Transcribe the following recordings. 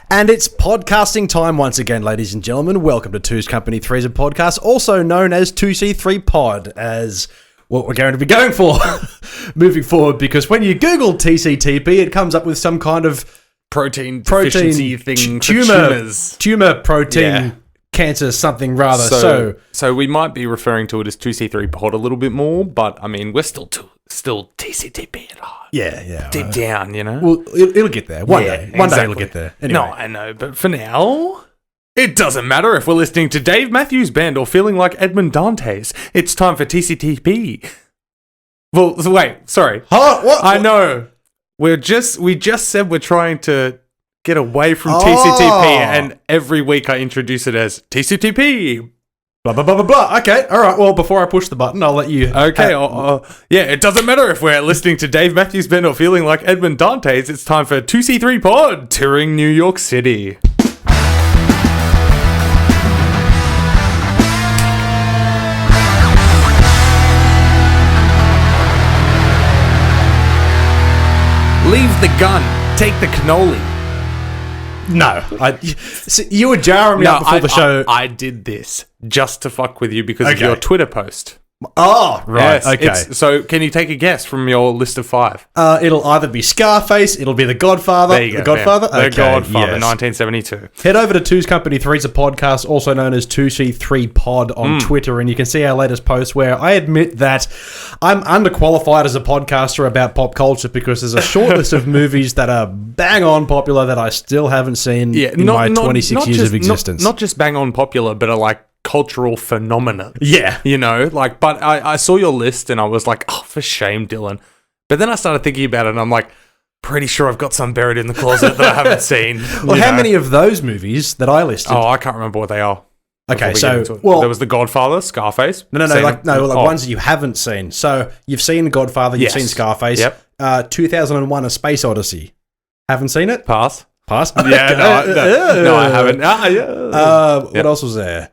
And it's podcasting time once again, ladies and gentlemen. Welcome to Two's Company, Three's a Podcast, also known as 2C3 Pod, as what we're going to be going for moving forward, because when you Google TCTP, it comes up with some kind of protein deficiency thing, tumor protein cancer something rather. So we might be referring to it as 2C3 Pod a little bit more, but I mean, we're still TCTP at heart. Yeah. Deep down, you know? Well, it'll get there. One day it'll get there. Anyway. No, I know, but for now, it doesn't matter if we're listening to Dave Matthews Band or feeling like Edmond Dantes. It's time for TCTP. Well, wait, sorry. Huh? What? I know. We just said we're trying to get away from TCTP, and every week I introduce it as TCTP. Blah, blah, blah, blah, blah. Okay, all right. Well, before I push the button, I'll let you... Okay, it doesn't matter if we're listening to Dave Matthews Band or feeling like Edmond Dantes. It's time for 2C3 Pod, touring New York City. Leave the gun, take the cannoli. No, you were jarring me up before the show. I did this just to fuck with you because of your Twitter post. Oh, right. Yes, okay. So can you take a guess from your list of 5? It'll either be Scarface, it'll be The Godfather. There you go. The Godfather? The Godfather, yes. 1972. Head over to Two's Company, Three's a Podcast, also known as 2C3 Pod on Twitter, and you can see our latest post where I admit that I'm underqualified as a podcaster about pop culture because there's a short list of movies that are bang on popular that I still haven't seen in my 26 years of existence. Not just bang on popular, but are like cultural phenomena. Yeah. You know, like, but I saw your list and I was like, oh, for shame, Dylan. But then I started thinking about it and I'm like, pretty sure I've got some buried in the closet that I haven't seen. Well, how many of those movies that I listed? Oh, I can't remember what they are. Okay, so, there was The Godfather, Scarface. No, ones that you haven't seen. So you've seen The Godfather, you've seen Scarface. Yep. 2001: A Space Odyssey. Haven't seen it? Pass. Yeah, no, I haven't. What else was there?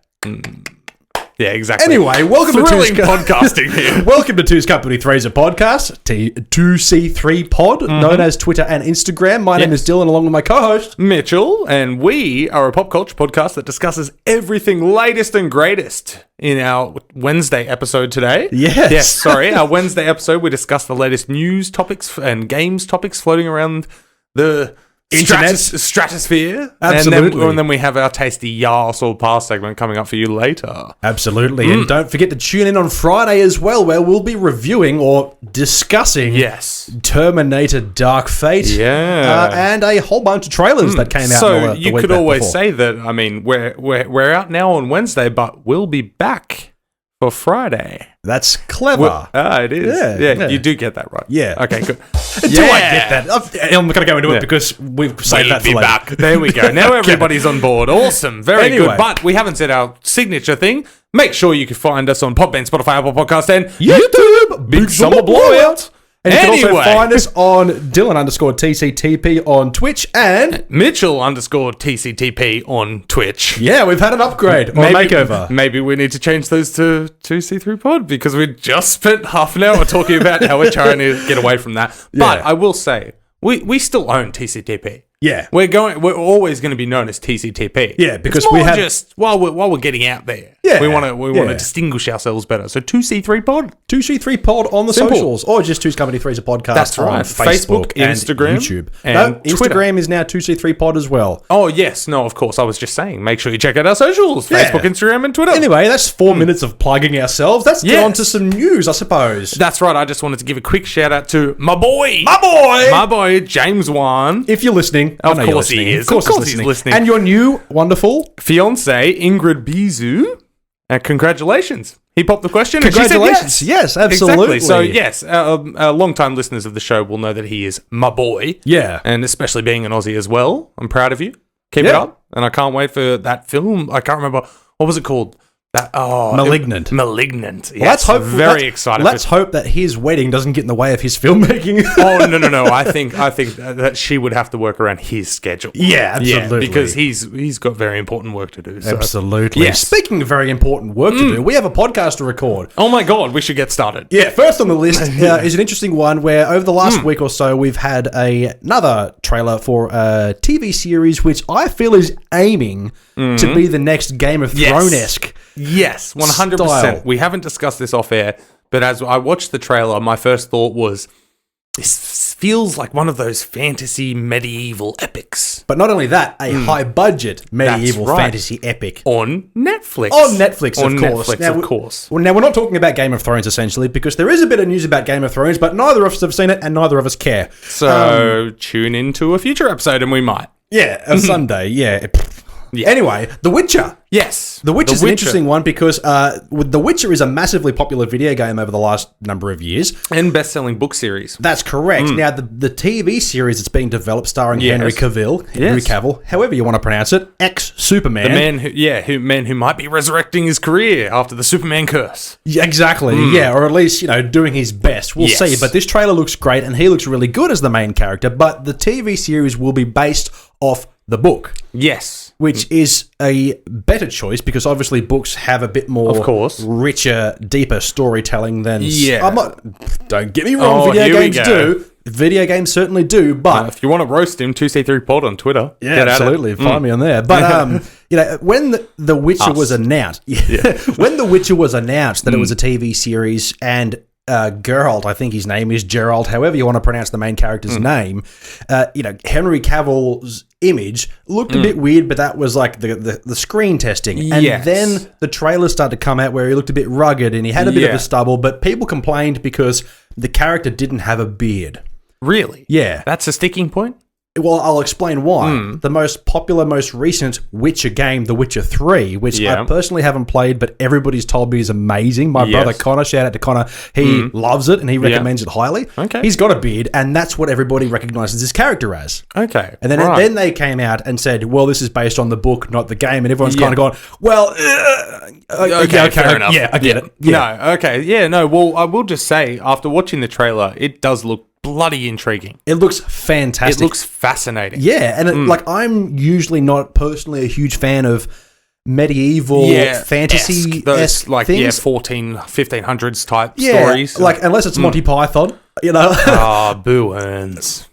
Yeah, exactly. Anyway, welcome to Two's podcasting here. Welcome to Two's Company, Three's a Podcast, 2C3 Pod, known as Twitter and Instagram. My name is Dylan, along with my co-host Mitchell, and we are a pop culture podcast that discusses everything latest and greatest. In our Wednesday episode today. Yes, sorry, our Wednesday episode, we discuss the latest news topics and games topics floating around the stratosphere. Absolutely. And then we have our tasty YASS or pass segment coming up for you later. Absolutely. And don't forget to tune in on Friday as well, where we'll be reviewing or discussing Terminator Dark Fate. Yeah. And a whole bunch of trailers that came out. So you could always say that, I mean, we're out now on Wednesday, but we'll be back for Friday. That's clever. It is. Yeah, you do get that right. Yeah. Okay, good. Do I get that? I'm going to go into it because we've saved that for later. Back. There we go. Now everybody's on board. Awesome. Very good. But we haven't said our signature thing. Make sure you can find us on Podbean, Spotify, Apple Podcast, and YouTube. Big Summer Blowout. And you can also find us on Dylan_TCTP on Twitch and Mitchell_TCTP on Twitch. Yeah, we've had an upgrade or makeover. Maybe we need to change those to 2C3 Pod because we just spent half an hour talking about how we're trying to get away from that. But I will say, we still own TCTP. Yeah, we're always going to be known as TCTP. Yeah, because we have just while we're getting out there. Yeah, we want to distinguish ourselves better. So 2C3 Pod, 2C3 Pod on the socials, or just Two's Company, Three's a Podcast. That's right. On Facebook, Instagram, and YouTube, and Instagram is now 2C3 Pod as well. Oh yes, no, of course. I was just saying, make sure you check out our socials: Facebook, Instagram, and Twitter. Anyway, that's 4 minutes of plugging ourselves. Let's get on to some news, I suppose. That's right. I just wanted to give a quick shout out to my boy, James Wan. If you're listening, of course he is. Of course he's listening. And your new wonderful fiance, Ingrid Bizu. Congratulations. He popped the question. Congratulations. And she said yes, absolutely. Exactly. So, yes, long-time listeners of the show will know that he is my boy. Yeah. And especially being an Aussie as well. I'm proud of you. Keep it up. And I can't wait for that film. I can't remember. What was it called? Malignant. Malignant. Yes, Well, let's hope. Very excited. Let's hope that his wedding doesn't get in the way of his filmmaking. Oh no! I think that she would have to work around his schedule. Yeah, absolutely. Because he's got very important work to do. So. Absolutely. Yes. Speaking of very important work to do, we have a podcast to record. Oh my god, we should get started. Yeah, first on the list is an interesting one where over the last week or so we've had another trailer for a TV series which I feel is aiming to be the next Game of Thrones-esque. Yes, 100%. style. We haven't discussed this off air, but as I watched the trailer, my first thought was, this feels like one of those fantasy medieval epics. But not only that, a high-budget medieval right. fantasy epic. On Netflix. On Netflix, of course. Netflix, Now, of course. Well, now, we're not talking about Game of Thrones, essentially, because there is a bit of news about Game of Thrones, but neither of us have seen it, and neither of us care. So tune into a future episode, and we might. Yeah, a Sunday, yeah. Yeah. Anyway, The Witcher. Yes. The Witcher's an interesting one because The Witcher is a massively popular video game over the last number of years. And best-selling book series. That's correct. Now, the TV series that's being developed starring Henry Cavill, however you want to pronounce it, ex-Superman. The man who might be resurrecting his career after the Superman curse. Yeah, exactly, yeah, or at least, doing his best. We'll see. But this trailer looks great, and he looks really good as the main character, but the TV series will be based off the book. Yes. Which is a better choice because obviously books have a bit more, of course, richer, deeper storytelling than. Yeah. Don't get me wrong, video games do. Video games certainly do, but if you want to roast him, 2C3pod on Twitter. Yeah, absolutely. Find me on there. But when the Witcher was announced, when The Witcher was announced that it was a TV series and Geralt, I think his name is Geralt, however you want to pronounce the main character's name, Henry Cavill's image looked a bit weird, but that was like the screen testing. And then the trailers started to come out where he looked a bit rugged and he had a bit of a stubble, but people complained because the character didn't have a beard. Really? Yeah. That's a sticking point? Well, I'll explain why. The most popular, most recent Witcher game, The Witcher 3, which I personally haven't played, but everybody's told me is amazing. My brother Connor, shout out to Connor, he loves it and he recommends it highly. Okay. He's got a beard, and that's what everybody recognizes his character as. Okay. And then they came out and said, well, this is based on the book, not the game. And everyone's kind of gone, well, okay, fair enough. Yeah, I get it. Yeah. No, okay. Yeah, no, well, I will just say, after watching the trailer, it does look bloody intriguing. It looks fantastic. It looks fascinating. Yeah, and I'm usually not personally a huge fan of medieval fantasy those like things. 1500s type stories. Like unless it's Monty Python, boo-earns.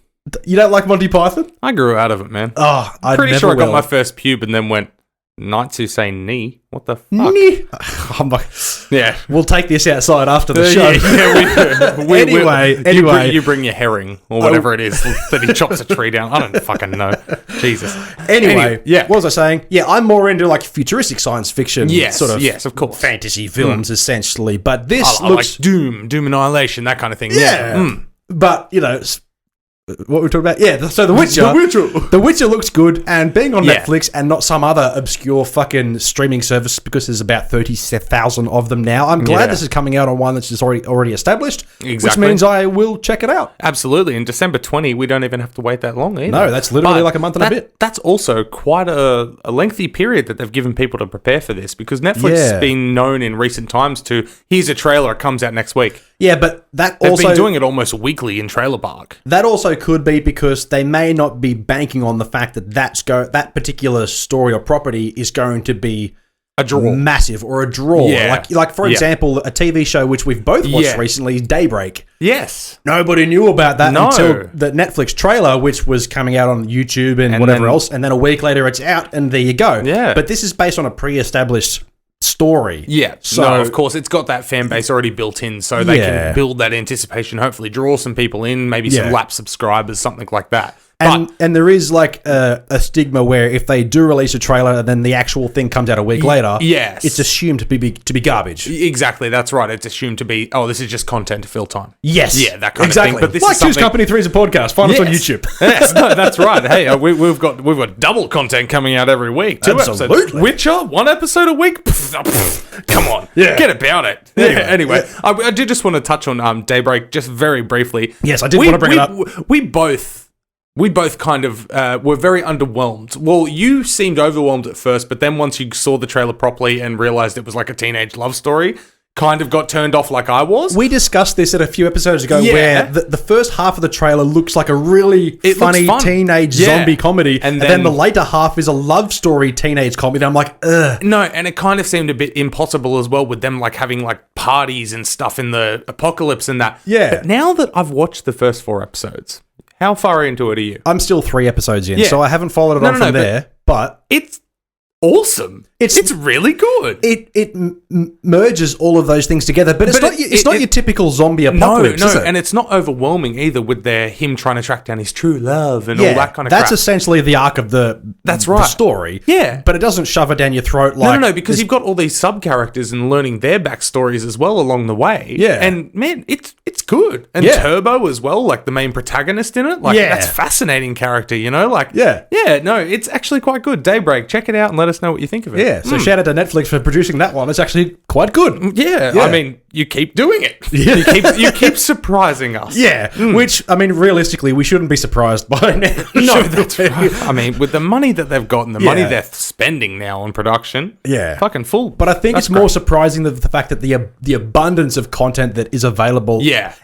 You don't like Monty Python? I grew out of it, man. Oh, I'm pretty sure I got my first pube and then went, knights who say knee. What the fuck? Knee. I'm like, we'll take this outside after the show. We do. Anyway, you bring your herring or whatever it is that he chops a tree down. I don't fucking know. Jesus. Anyway, what was I saying? Yeah, I'm more into like futuristic science fiction, sort of, of course, fantasy films essentially. But this I looks like Doom Annihilation, that kind of thing. But what we're talking about, so The Witcher looks good, and being on Netflix and not some other obscure fucking streaming service because there's about 30,000 of them now. I'm glad this is coming out on one that's just already established, which means I will check it out. Absolutely. In December 20, we don't even have to wait that long either. No, that's literally like a month and a bit. That's also quite a lengthy period that they've given people to prepare for this, because Netflix has been known in recent times to, here's a trailer, it comes out next week. Yeah, but they've been doing it almost weekly in Trailer Park. That also could be because they may not be banking on the fact that that particular story or property is going to be a draw, massive, or a draw. Like for example, a TV show which we've both watched recently, Daybreak. Yes, nobody knew about that until the Netflix trailer, which was coming out on YouTube and whatever else, and then a week later it's out, and there you go. Yeah, but this is based on a pre-established story. Yeah. So, no, of course, it's got that fan base already built in, so they can build that anticipation, hopefully draw some people in, maybe some lapsed subscribers, something like that. And there is like a stigma where if they do release a trailer and then the actual thing comes out a week later, it's assumed to be garbage. Exactly, that's right. It's assumed to be, this is just content to fill time. Yes. Yeah, that kind of thing. But this like is something... Choose Company 3 is a podcast. Find us on YouTube. Yes, no, that's right. Hey, we've got double content coming out every week. 2 episodes. Witcher, 1 episode a week? Come on. Get about it. Anyway, I did just want to touch on Daybreak just very briefly. Yes, I did want to bring it up. We both we both kind of were very underwhelmed. Well, you seemed overwhelmed at first, but then once you saw the trailer properly and realized it was like a teenage love story, kind of got turned off like I was. We discussed this at a few episodes ago where the first half of the trailer looks like a really funny teenage zombie comedy, and then the later half is a love story teenage comedy. I'm like, ugh. No, and it kind of seemed a bit impossible as well with them like having like parties and stuff in the apocalypse and that. Yeah. But now that I've watched the first 4 episodes, how far into it are you? I'm still 3 episodes in, so I haven't followed it on from there, but it's awesome. It's really good. It merges all of those things together, but it's not your typical zombie apocalypse, is it? And it's not overwhelming either with him trying to track down his true love and all that kind of crap. That's essentially the arc of the story. Yeah. But it doesn't shove it down your throat like... No, because you've got all these sub-characters and learning their backstories as well along the way. Yeah. And, man, it's good. And Turbo as well, like the main protagonist in it. Like, that's a fascinating character, you know? Like, yeah, no, it's actually quite good. Daybreak, check it out and let us know what you think of it. Yeah, so shout out to Netflix for producing that one. It's actually quite good. Yeah, I mean, you keep doing it. Yeah. You keep surprising us. Yeah, which, I mean, realistically, we shouldn't be surprised by now. No, that's right. I mean, with the money that they've got and the money they're spending now on production, fucking full. But I think it's more surprising that the fact that the abundance of content that is available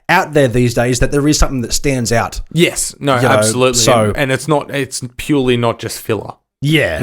out there these days, that there is something that stands out. Yes, no, absolutely. And it's purely not just filler. Yeah.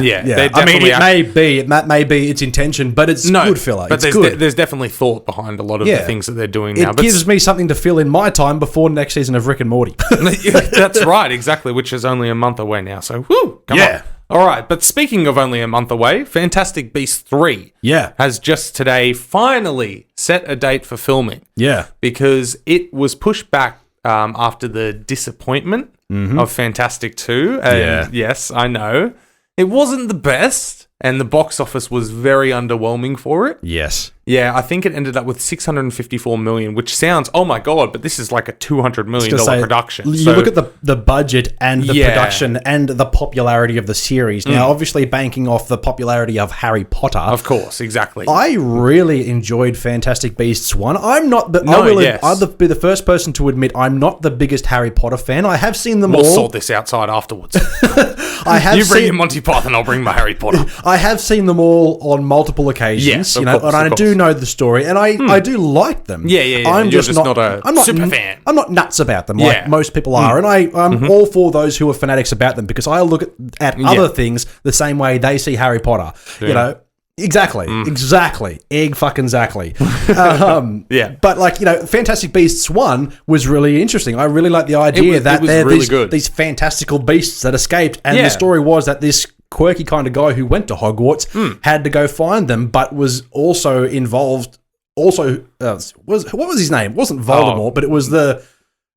I mean, it may be its intention, but it's good filler. But there's definitely thought behind a lot of the things that they're doing now. It gives me something to fill in my time before next season of Rick and Morty. That's right, exactly, which is only a month away now. So, come on. All right, but speaking of only a month away, Fantastic Beasts 3 has just today finally set a date for filming. Yeah. Because it was pushed back after the disappointment of Fantastic 2. And yes, I know. It wasn't the best, and the box office was very underwhelming for it. Yes. Yeah, I think it ended up with $654 million, which sounds, oh my God, but this is like a $200 million production. You look at the budget and the production and the popularity of the series. Now, obviously banking off the popularity of Harry Potter. Of course, exactly. I really enjoyed Fantastic Beasts 1. I'm not the... I'll be the first person to admit I'm not the biggest Harry Potter fan. I have seen them all. We'll sort this outside afterwards. You bring your Monty Python, I'll bring my Harry Potter. I have seen them all on multiple occasions. Yes, and I do know the story, and I do like them. Yeah. I'm just not a super fan. I'm not nuts about them like most people are, and I'm all for those who are fanatics about them because I look at other things the same way they see Harry Potter. Yeah. You know, exactly, egg fucking exactly. But like Fantastic Beasts 1 was really interesting. I really like the idea that there are these fantastical beasts that escaped, and the story was that this quirky kind of guy who went to Hogwarts had to go find them, but was also involved. What was his name? It wasn't Voldemort, but it was the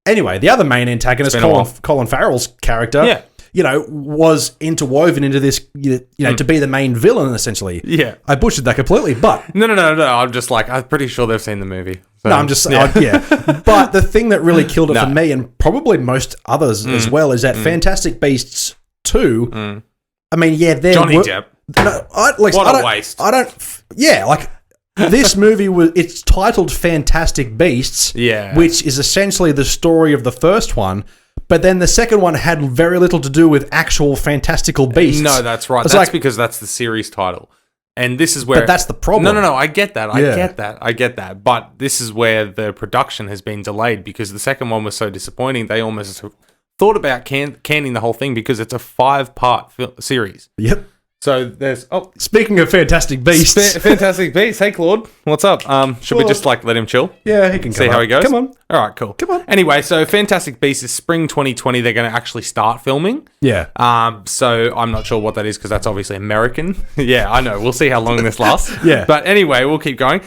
other main antagonist, Colin Farrell's character. Was interwoven into this, to be the main villain essentially. Yeah, I butchered that completely, but no. I'm pretty sure they've seen the movie. So, no, I'm just But the thing that really killed it for me, and probably most others as well, is that Fantastic Beasts 2. I mean, they're Johnny Depp. What a waste. This movie it's titled Fantastic Beasts, which is essentially the story of the first one, but then the second one had very little to do with actual fantastical beasts. No, that's right. That's because that's the series title. And this is where... But that's the problem. No, I get that. I get that. But this is where the production has been delayed because the second one was so disappointing, they almost thought about canning the whole thing because it's a 5-part series. Yep. So there's... Speaking of Fantastic Beasts. Fantastic Beasts. Hey, Claude. What's up? Should we just let him chill? Yeah, he can see how he goes? Come on. All right, cool. Come on. Anyway, so Fantastic Beasts is spring 2020. They're going to actually start filming. Yeah. So I'm not sure what that is because that's obviously American. Yeah, I know. We'll see how long this lasts. Yeah. But anyway, we'll keep going.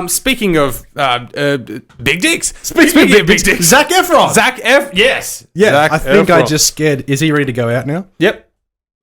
Speaking of big dicks. Speaking of big dicks. Zac Efron. Yes. Yeah, Zac I think Efron. I just scared. Is he ready to go out now? Yep.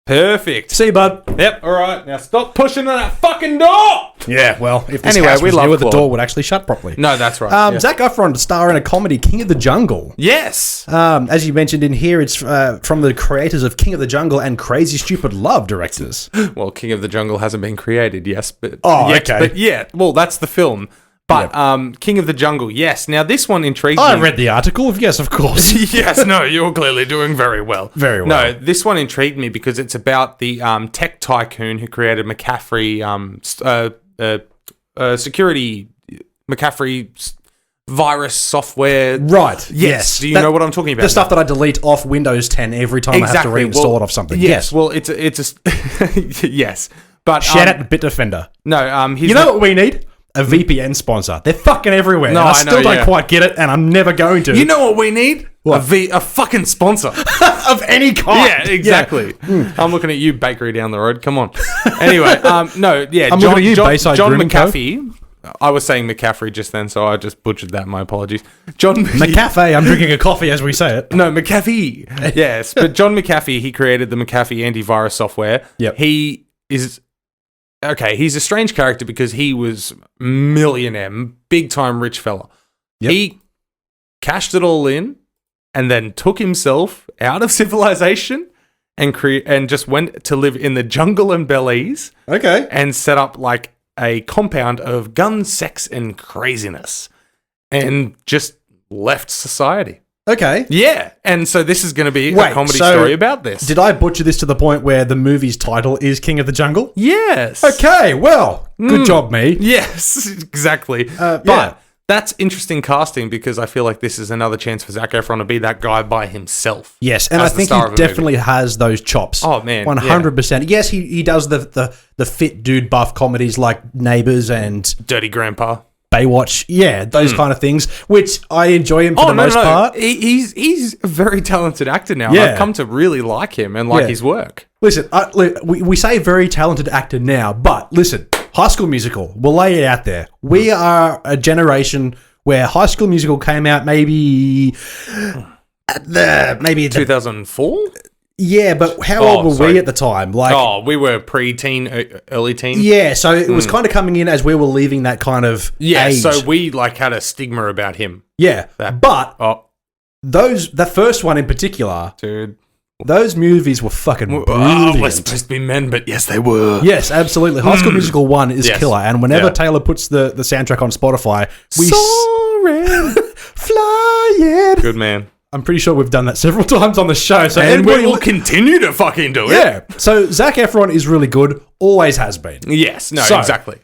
Perfect. See you, bud. Yep. All right. Now stop pushing on that fucking door. Yeah. Well, if this house was newer, the door would actually shut properly. No, that's right. Zac Efron to star in a comedy, King of the Jungle. Yes. As you mentioned in here, it's from the creators of King of the Jungle and Crazy Stupid Love directors. Well, King of the Jungle hasn't been created, yes, but okay. But yeah, well, that's the film. But King of the Jungle, yes. Now, this one intrigued me. I read the article. Yes, of course. Yes, no, you're clearly doing very well. Very well. No, this one intrigued me because it's about the tech tycoon who created McCaffrey security, McCaffrey virus software. Right. Yes. Do you know what I'm talking about? The stuff that I delete off Windows 10 every time I have to reinstall it off something. Yes. Well, it's a yes. But shout out to Bitdefender. No, you know what we need? A VPN sponsor. They're fucking everywhere. No, I still don't quite get it, and I'm never going to. You know what we need? What? A fucking sponsor of any kind. Yeah, exactly. Yeah. I'm looking at you, bakery down the road. Come on. Anyway, no, yeah. I'm looking at you, Bayside John Grooming McAfee. I was saying McCaffrey just then, so I just butchered that. My apologies. John McAfee. I'm drinking a coffee as we say it. No, McAfee. Yes, but John McAfee, he created the McAfee antivirus software. Yep. He is... Okay, he's a strange character because he was millionaire, big time rich fella. Yep. He cashed it all in and then took himself out of civilization and just went to live in the jungle in Belize. Okay. And set up like a compound of guns, sex, and craziness. And just left society. Okay. Yeah. And so this is going to be a comedy story about this. Did I butcher this to the point where the movie's title is King of the Jungle? Yes. Okay, well, good job, me. Yes, exactly. But that's interesting casting because I feel like this is another chance for Zac Efron to be that guy by himself. Yes, and I think he definitely has those chops. Oh, man. 100%. Yeah. Yes, he does the fit dude buff comedies like Neighbours and Dirty Grandpa. Baywatch, yeah, those kind of things, which I enjoy him for the most part. He's a very talented actor now. Yeah. I've come to really like him and like his work. Listen, we say very talented actor now, but listen, High School Musical, we'll lay it out there. We are a generation where High School Musical came out maybe 2004? Yeah, but how old were we at the time? We were pre-teen, early teen. Yeah, so it was kind of coming in as we were leaving that kind of age. So we had a stigma about him. Yeah, the first one in particular, dude, those movies were fucking brilliant. We're supposed to be men, but yes, they were. Yes, absolutely. High School Musical 1 is killer, and whenever Taylor puts the soundtrack on Spotify, we soaring, flying. Good man. I'm pretty sure we've done that several times on the show. So and we will continue to fucking do it. Yeah. So Zac Efron is really good. Always has been. Yes. No, exactly.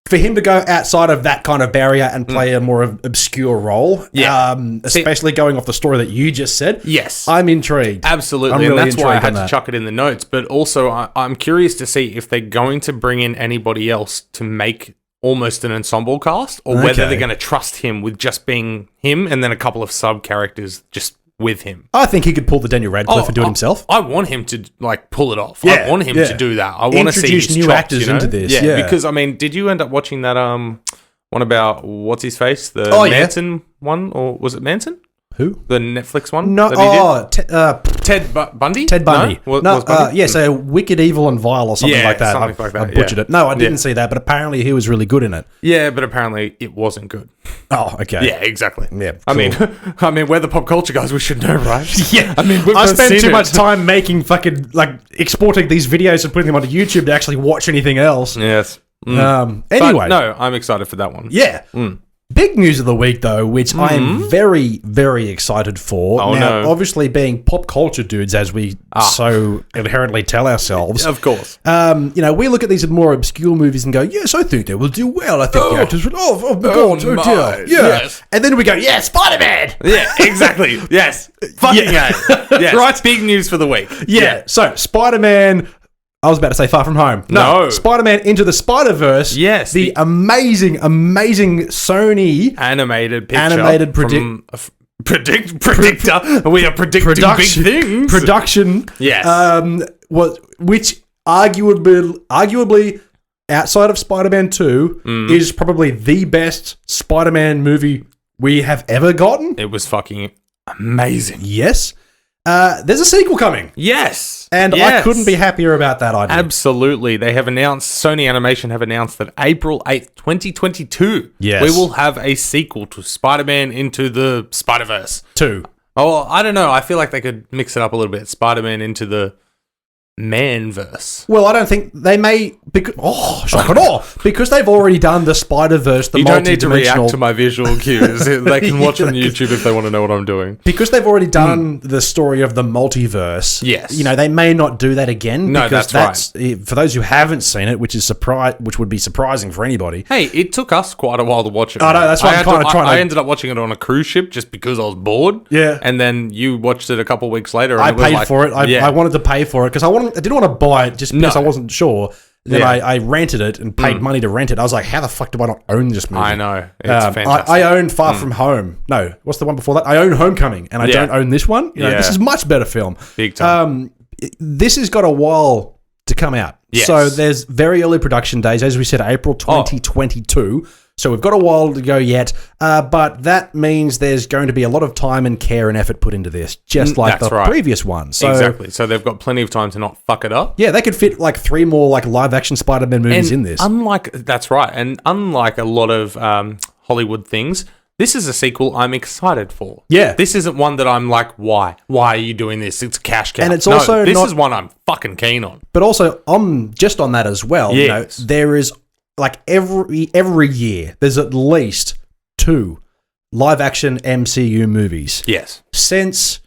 For him to go outside of that kind of barrier and play a more obscure role, especially going off the story that you just said, yes, I'm intrigued. Absolutely. And that's why I had to chuck it in the notes. But also, I'm curious to see if they're going to bring in anybody else to make almost an ensemble cast, or whether they're going to trust him with just being him and then a couple of sub characters just with him. I think he could pull the Daniel Radcliffe and do it himself. I want him to pull it off. Yeah, I want him to do that. I want to see his new chops, actors into this. Yeah, because I mean, did you end up watching that one about what's his face, the Manson one, or was it Manson? Who? The Netflix one? No, Ted Bundy? Ted Bundy. No, Bundy? So Wicked, Evil, and Vile or something like that. Something like that. I butchered it. No, I didn't see that, but apparently he was really good in it. Yeah, but apparently it wasn't good. Oh, okay. Yeah, exactly. Yeah, cool. I mean, we're the pop culture guys. We should know, right? Yeah. I mean, I spent too much time making fucking, exporting these videos and putting them onto YouTube to actually watch anything else. Yes. Anyway. But no, I'm excited for that one. Yeah. Big news of the week, though, which I am very, very excited for. Obviously, being pop culture dudes, as we so inherently tell ourselves. Of course. We look at these more obscure movies and go, yes, I think they will do well. I think the actors would, oh my God, oh dear. Yeah. Yes. And then we go, yeah, SpiderMan. Yeah, exactly. Yes. Fucking yes. Right. Big news for the week. Yeah. So, SpiderMan... I was about to say Far From Home. No. Spider-Man Into the SpiderVerse. Yes. The amazing Sony... Animated picture. Animated predictor. We are predicting big things. Production. Yes. Which arguably, outside of Spider-Man 2, is probably the best Spider-Man movie we have ever gotten. It was fucking amazing. Yes. There's a sequel coming. Yes. And I couldn't be happier about that idea. Absolutely. They have announced, Sony Animation have announced that April 8th, 2022, we will have a sequel to Spider-Man Into the SpiderVerse. 2. Oh, I don't know. I feel like they could mix it up a little bit. Spider-Man Into the Manverse. Well, I don't think they may... because they've already done the SpiderVerse, the You don't need to multi-dimensional... react to my visual cues. They can watch on YouTube if they want to know what I'm doing. Because they've already done the story of the multiverse. Yes. You know, they may not do that again. No, because that's right. For those who haven't seen it, which would be surprising for anybody. Hey, it took us quite a while to watch it. I know, that's why I'm kind of trying to... I ended up watching it on a cruise ship just because I was bored. Yeah. And then you watched it a couple weeks later. And I paid for it. I wanted to pay for it because I didn't want to buy it just because I wasn't sure. Then I rented it and paid money to rent it. I was like, how the fuck do I not own this movie? I know. It's fantastic. I own Far From Home. No, what's the one before that? I own Homecoming, and I don't own this one. You know, this is a much better film. Big time. This has got a while to come out. Yes. So there's very early production days. As we said, April 2022. So we've got a while to go yet, but that means there's going to be a lot of time and care and effort put into this, just like previous one. So, exactly. So they've got plenty of time to not fuck it up. Yeah, they could fit like 3 more like live-action Spider-Man movies in this. That's right. And unlike a lot of Hollywood things, this is a sequel I'm excited for. Yeah. This isn't one that I'm like, why? Why are you doing this? It's cash cow. And it's also this is one I'm fucking keen on. But also, just on that as well, yes. You know, there is... Like every year, there's at least 2 live-action MCU movies. Yes. Since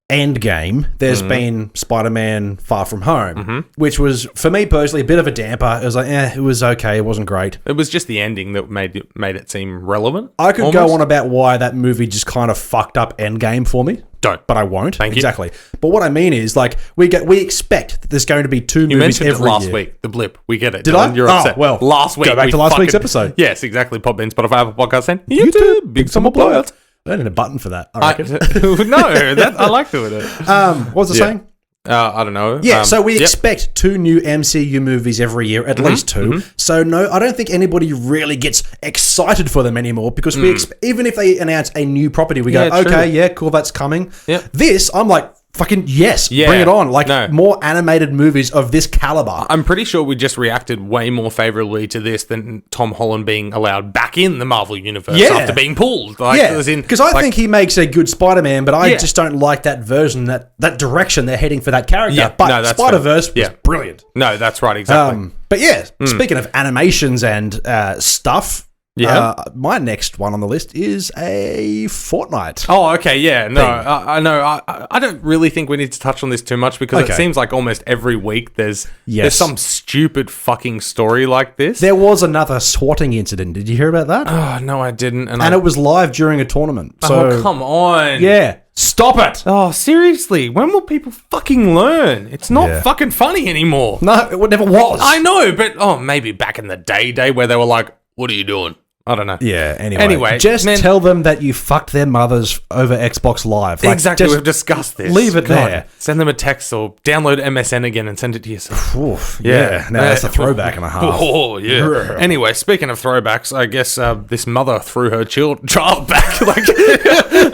Endgame, there's been Spider-Man Far From Home, which was, for me personally, a bit of a damper. It was like, it was okay. It wasn't great. It was just the ending that made it seem relevant. I could go on about why that movie just kind of fucked up Endgame for me. Don't. But I won't. Thank you. Exactly. But what I mean is, like, we expect that there's going to be 2 movies every year. You mentioned it last week, the blip. We get it. Did Dylan, I? You're upset. Well, last week. Go back to last week's episode. Yes, exactly. Podbean, Spotify, Apple Podcasts, and YouTube. Big summer blowouts. I need a button for that, I reckon. I like doing it. What was I saying? I don't know. Yeah, so we expect 2 new MCU movies every year, at least 2. So no, I don't think anybody really gets excited for them anymore because even if they announce a new property, we go, okay, cool, that's coming. Yep. This, I'm like, fucking yes, bring it on. Like more animated movies of this caliber. I'm pretty sure we just reacted way more favorably to this than Tom Holland being allowed back in the Marvel universe after being pulled. Because I think he makes a good Spider-Man, but I just don't like that version, that direction they're heading for that character. Yeah, but Spider-Verse was brilliant. No, that's right, exactly. But speaking of animations and stuff, my next one on the list is a Fortnite. Oh, okay, yeah. No, I know. I don't really think we need to touch on this too much because it seems like almost every week there's some stupid fucking story like this. There was another swatting incident. Did you hear about that? Oh, no, I didn't. And it was live during a tournament. So, come on. Yeah. Stop it. Oh, seriously. When will people fucking learn? It's not fucking funny anymore. No, it never was. I know, but maybe back in the day where they were like, what are you doing? I don't know. Yeah, anyway. Just tell them that you fucked their mothers over Xbox Live. Like, exactly, we've discussed this. Leave it there. Send them a text or download MSN again and send it to yourself. Oof, yeah. Now that's a throwback and a half. Oh, yeah. Anyway, speaking of throwbacks, I guess this mother threw her child back.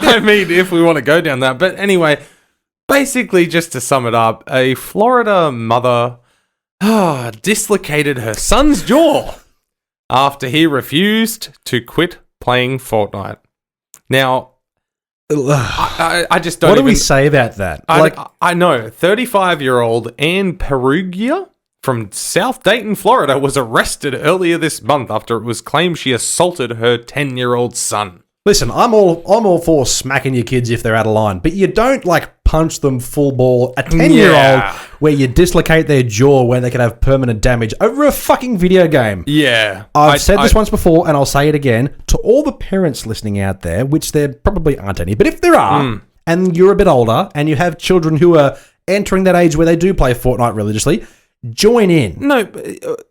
I mean, if we want to go down that. But anyway, basically, just to sum it up, a Florida mother dislocated her son's jaw after he refused to quit playing Fortnite. Now, I just don't. What do we say about that? I know 35-year-old Ann Perugia from South Dayton, Florida, was arrested earlier this month after it was claimed she assaulted her 10-year-old son. Listen, I'm all for smacking your kids if they're out of line, but you don't punch them full ball. A 10-year-old where you dislocate their jaw where they could have permanent damage over a fucking video game. Yeah. I've said this once before and I'll say it again to all the parents listening out there, which there probably aren't any, but if there are, and you're a bit older and you have children who are entering that age where they do play Fortnite religiously, join in. No,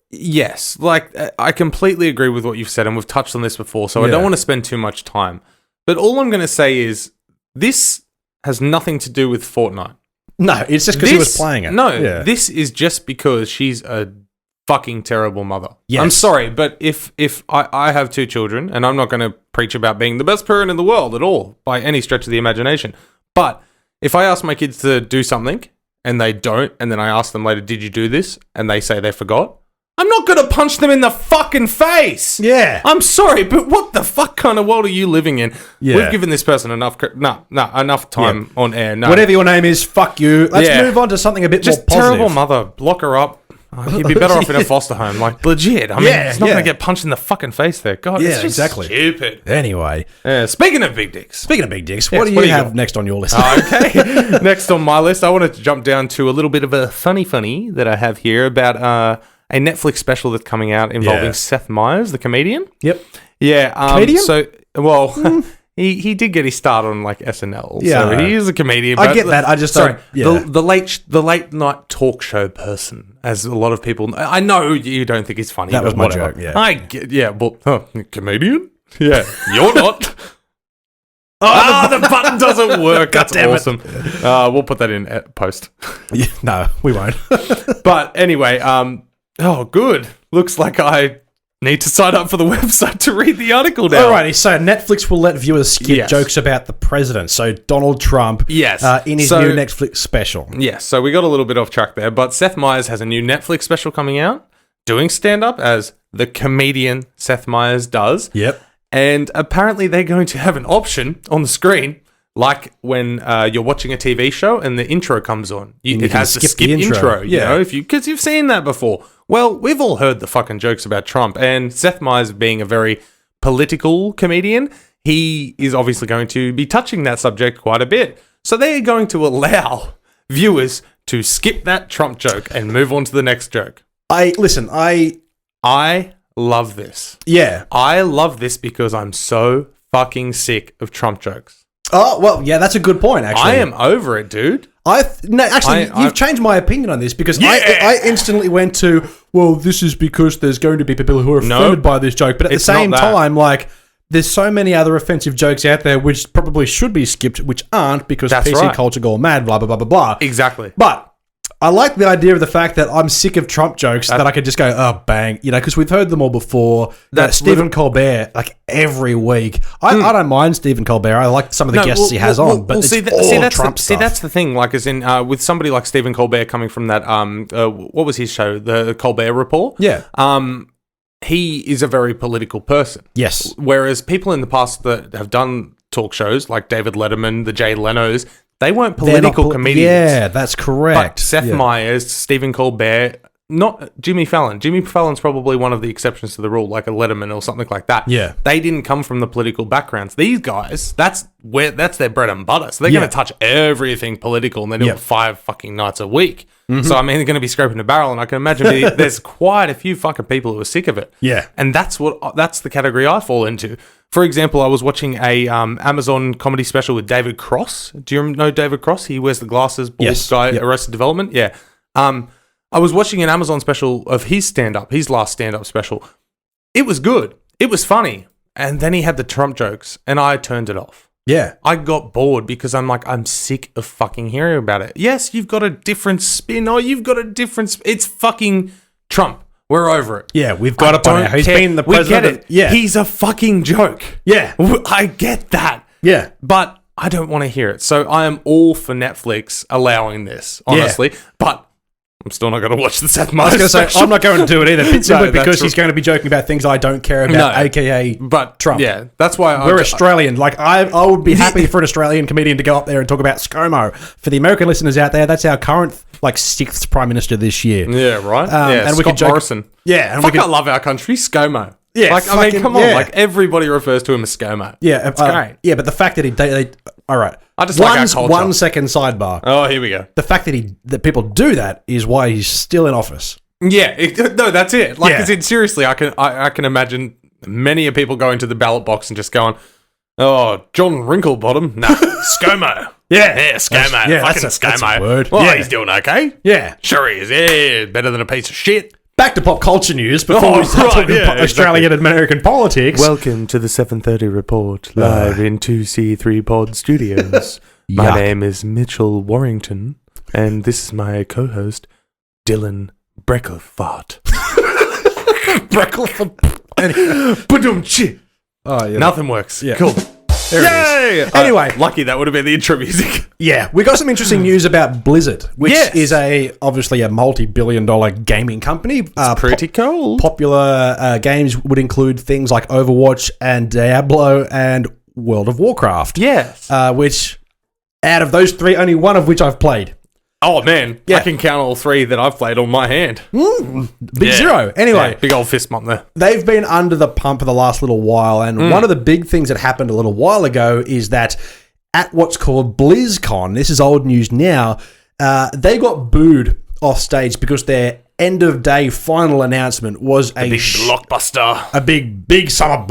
yes. I completely agree with what you've said, and we've touched on this before, so I don't want to spend too much time. But all I'm going to say is this has nothing to do with Fortnite. No, it's just because he was playing it. No, this is just because she's a fucking terrible mother. Yes. I'm sorry, but if I have 2 children, and I'm not going to preach about being the best parent in the world at all, by any stretch of the imagination, but if I ask my kids to do something, and they don't, and then I ask them later, did you do this? And they say they forgot. I'm not going to punch them in the fucking face. Yeah. I'm sorry, but what the fuck kind of world are you living in? Yeah. We've given this person enough time on air. No. Whatever your name is, fuck you. Let's move on to something a bit more positive. Terrible mother. Lock her up. You'd be better off in a foster home. Like, legit. I mean, it's not going to get punched in the fucking face there. God, it's just exactly. stupid. Anyway. Speaking of big dicks. What do you have next on your list? Okay. Next on my list, I wanted to jump down to a little bit of a funny that I have here about a Netflix special that's coming out involving Seth Meyers, the comedian. Yep. Yeah. Comedian? So, he did get his start on like SNL. Yeah. So he is a comedian. I get that. I just don't. Yeah. The late night talk show person, as a lot of people. I know you don't think he's funny. That was my whatever. joke. Yeah. I get. Yeah. But comedian. Yeah. You're not. The button doesn't work. That's awesome. We'll put that in post. Yeah, no, we won't. But anyway, good. Looks like I need to sign up for the website to read the article now. Alrighty, so Netflix will let viewers skip jokes about the president. So Donald Trump, in his new Netflix special. Yes, so we got a little bit off track there, but Seth Meyers has a new Netflix special coming out, doing stand-up as the comedian Seth Meyers does. Yep. And apparently they're going to have an option on the screen, like when you're watching a TV show and the intro comes on. It has the skip intro, you know, because you've seen that before. Well, we've all heard the fucking jokes about Trump, and Seth Meyers being a very political comedian, he is obviously going to be touching that subject quite a bit. So they're going to allow viewers to skip that Trump joke and move on to the next joke. I love this. Yeah. I love this because I'm so fucking sick of Trump jokes. Oh, well, yeah, that's a good point, actually. I am over it, dude. You've changed my opinion on this because I instantly went to, well, this is because there's going to be people who are offended by this joke. But at the same time, like, there's so many other offensive jokes out there which probably should be skipped, which aren't because PC culture go mad, blah, blah, blah, blah, blah. Exactly. But I like the idea of the fact that I'm sick of Trump jokes that I could just go, oh, bang, you know, because we've heard them all before. Stephen Colbert, like every week. I don't mind Stephen Colbert. I like some of the guests he has on, but it's Trump stuff. See, that's the thing. Like, as in, with somebody like Stephen Colbert coming from that, what was his show? The Colbert Report? Yeah. He is a very political person. Yes. Whereas people in the past that have done talk shows, like David Letterman, the Jay Lenos, they weren't political comedians. Yeah, that's correct. But Seth Meyers, Stephen Colbert, not Jimmy Fallon. Jimmy Fallon's probably one of the exceptions to the rule, like a Letterman or something like that. Yeah. They didn't come from the political backgrounds. These guys, that's their bread and butter. So they're going to touch everything political, and they do it 5 fucking nights a week. Mm-hmm. So, I mean, they're going to be scraping the barrel, and I can imagine there's quite a few fucking people who are sick of it. Yeah. And that's the category I fall into. For example, I was watching a Amazon comedy special with David Cross. Do you know David Cross? He wears the glasses, bald guy, Arrested Development. Yeah. I was watching an Amazon special of his stand-up, his last stand-up special. It was good. It was funny. And then he had the Trump jokes, and I turned it off. Yeah. I got bored because I'm sick of fucking hearing about it. Yes, you've got a different spin. It's fucking Trump. We're over it. Yeah, we've got it on. He's been the president. We get it. Yeah. He's a fucking joke. Yeah. I get that. Yeah. But I don't want to hear it. So I am all for Netflix allowing this, honestly. Yeah. But I'm still not going to watch the Seth Meyers special. I was going to say, I'm not going to do it either. Simply because he's going to be joking about things I don't care about, a.k.a. Trump. Yeah, that's why we're Australian. Like, I would be happy for an Australian comedian to go up there and talk about ScoMo. For the American listeners out there, that's our current, 6th Prime Minister this year. Yeah, right? And Scott Morrison. Yeah. And I love our country, ScoMo. Yeah, I mean, come on. Everybody refers to him as ScoMo. Yeah. It's great. Yeah, but the fact that all right. I just like our culture. 1 second sidebar. Oh, here we go. The fact that people do that is why he's still in office. Yeah. No, that's it. Seriously, I can imagine many of people going to the ballot box and just going, oh, John Wrinklebottom? No, ScoMo. Yeah, ScoMo. Fucking ScoMo. That's a word. Well, he's doing okay. Yeah. Sure he is. Yeah, better than a piece of shit. Back to pop culture news before we start talking Australian and American politics. Welcome to the 7:30 report, live in 2C3 Pod Studios. My name is Mitchell Warrington, and this is my co-host, Dylan Brecklefart. Brecklefart. Ba-dum-chi. Oh, yeah. Nothing works. Yeah. Cool. There it is. Anyway. Lucky that would have been the intro music. Yeah, we got some interesting news about Blizzard, which is obviously a multi-billion-dollar gaming company. Pretty cool. Popular games would include things like Overwatch and Diablo and World of Warcraft. Yes. Which, out of those three, only one of which I've played. Oh, man. Yeah. I can count all three that I've played on my hand. Big zero. Anyway. Big old fist bump there. They've been under the pump for the last little while, and one of the big things that happened a little while ago is that at what's called BlizzCon, this is old news now, they got booed off stage because their end-of-day final announcement was a big blockbuster. A big summer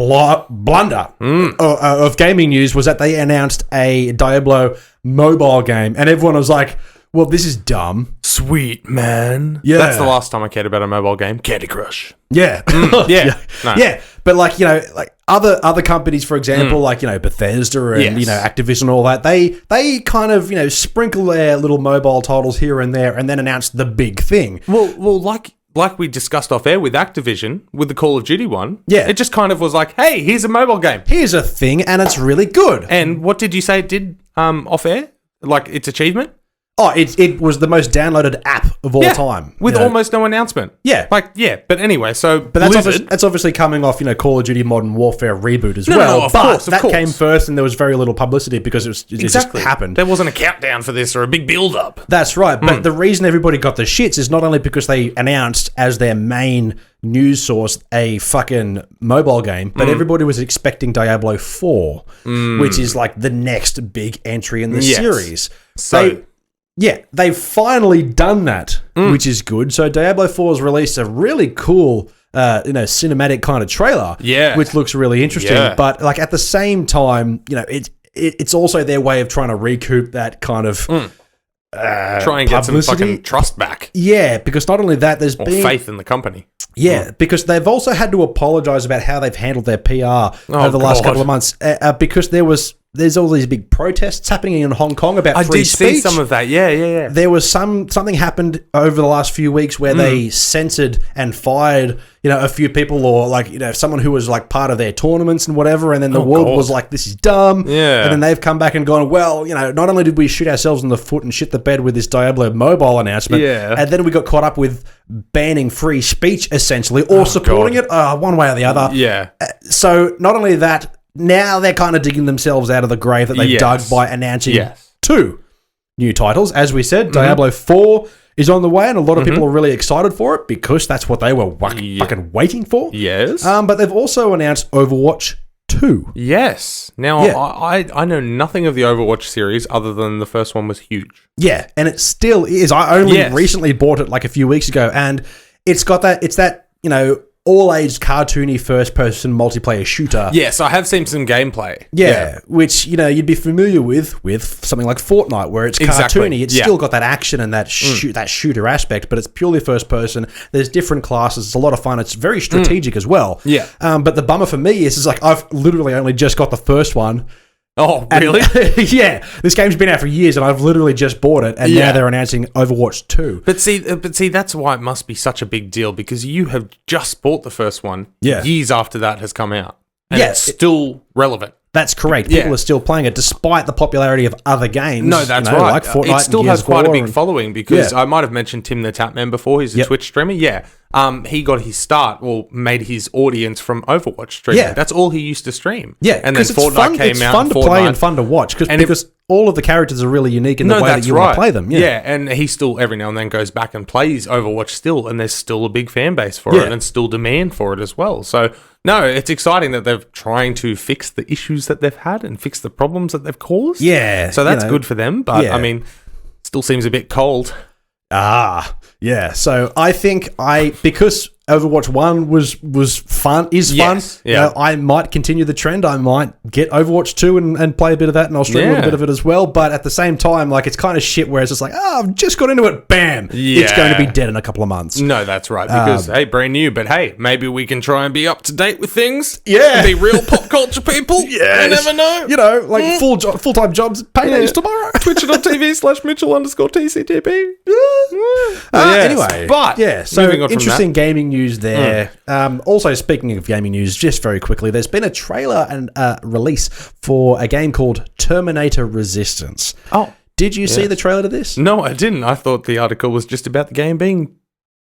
blunder of gaming news was that they announced a Diablo mobile game, and everyone was like, well, this is dumb. Sweet, man. Yeah. That's the last time I cared about a mobile game. Candy Crush. Yeah. Yeah. No. Yeah. But like, like other companies, for example, like, Bethesda and, Activision and all that, they kind of, sprinkle their little mobile titles here and there and then announce the big thing. Well, like we discussed off air with Activision, with the Call of Duty one, it just kind of was like, hey, here's a mobile game. Here's a thing, and it's really good. And what did you say it did off air? Like its achievement? Oh, it was the most downloaded app of all time. With almost no announcement. Yeah. But anyway, so But that's obviously coming off, Call of Duty Modern Warfare reboot as well. No, of course. That came first, and there was very little publicity because it just happened. There wasn't a countdown for this or a big build-up. That's right. But the reason everybody got the shits is not only because they announced as their main news source a fucking mobile game, but everybody was expecting Diablo 4, which is like the next big entry in the series. They've finally done that, which is good. So Diablo 4 has released a really cool, cinematic kind of trailer, which looks really interesting. Yeah. But like at the same time, it's also their way of trying to recoup that kind of try and get some fucking trust back. Yeah, because not only that, there's been faith in the company. Yeah, because they've also had to apologize about how they've handled their PR over the last couple of months, because there's all these big protests happening in Hong Kong about free speech. I did see some of that. Yeah. There was something happened over the last few weeks where they censored and fired, a few people, or someone who was like part of their tournaments and whatever, and then the world was like, this is dumb. Yeah. And then they've come back and gone, well, not only did we shoot ourselves in the foot and shit the bed with this Diablo mobile announcement, and then we got caught up with banning free speech essentially, or supporting it one way or the other. Yeah. So not only that, now they're kind of digging themselves out of the grave that they've dug by announcing 2 new titles. As we said, Diablo 4 is on the way, and a lot of people are really excited for it because that's what they were fucking waiting for. Yes. But they've also announced Overwatch 2. Yes. Now, I know nothing of the Overwatch series other than the first one was huge. Yeah, and it still is. I only recently bought it like a few weeks ago, and it's got that, all-age cartoony first-person multiplayer shooter. Yes, I have seen some gameplay. Yeah, which, you'd be familiar with something like Fortnite, where it's cartoony. It's still got that action and that shooter aspect, but it's purely first-person. There's different classes. It's a lot of fun. It's very strategic as well. Yeah. But the bummer for me is I've literally only just got the first one. Oh, really? Yeah. This game's been out for years, and I've literally just bought it, and now they're announcing Overwatch 2. But see, that's why it must be such a big deal, because you have just bought the first one years after that has come out. And it's still relevant. That's correct. People are still playing it, despite the popularity of other games. No, that's right. Like Fortnite. It still has quite a big following, because I might have mentioned Tim the Tapman before. He's a Twitch streamer. Yeah. He got his start, made his audience from Overwatch streaming. Yeah. That's all he used to stream. Yeah. And then Fortnite came out. It's fun to play and fun to watch, because all of the characters are really unique in the way that you want to play them. Yeah, and he still every now and then goes back and plays Overwatch still, and there's still a big fan base for it, and still demand for it as well. So, no, it's exciting that they're trying to fix the issues that they've had and fix the problems that they've caused. Yeah. So that's good for them, but, I mean, still seems a bit cold. Yeah. So I think because Overwatch 1 was fun, fun. Yeah. I might continue the trend. I might get Overwatch 2 and play a bit of that, and I'll stream a little bit of it as well. But at the same time, it's kind of shit where it's just like, I've just got into it, bam. Yeah. It's going to be dead in a couple of months. No, that's right. Because, brand new, but hey, maybe we can try and be up to date with things. Yeah. And be real pop culture people. Yeah. You never know. Full-time jobs, paydays tomorrow. Twitch.tv/Mitchell_TCTP. Anyway. But, so interesting gaming news there. Also, speaking of gaming news, just very quickly, there's been a trailer and release for a game called Terminator Resistance. Oh. Did you see the trailer to this? No, I didn't. I thought the article was just about the game being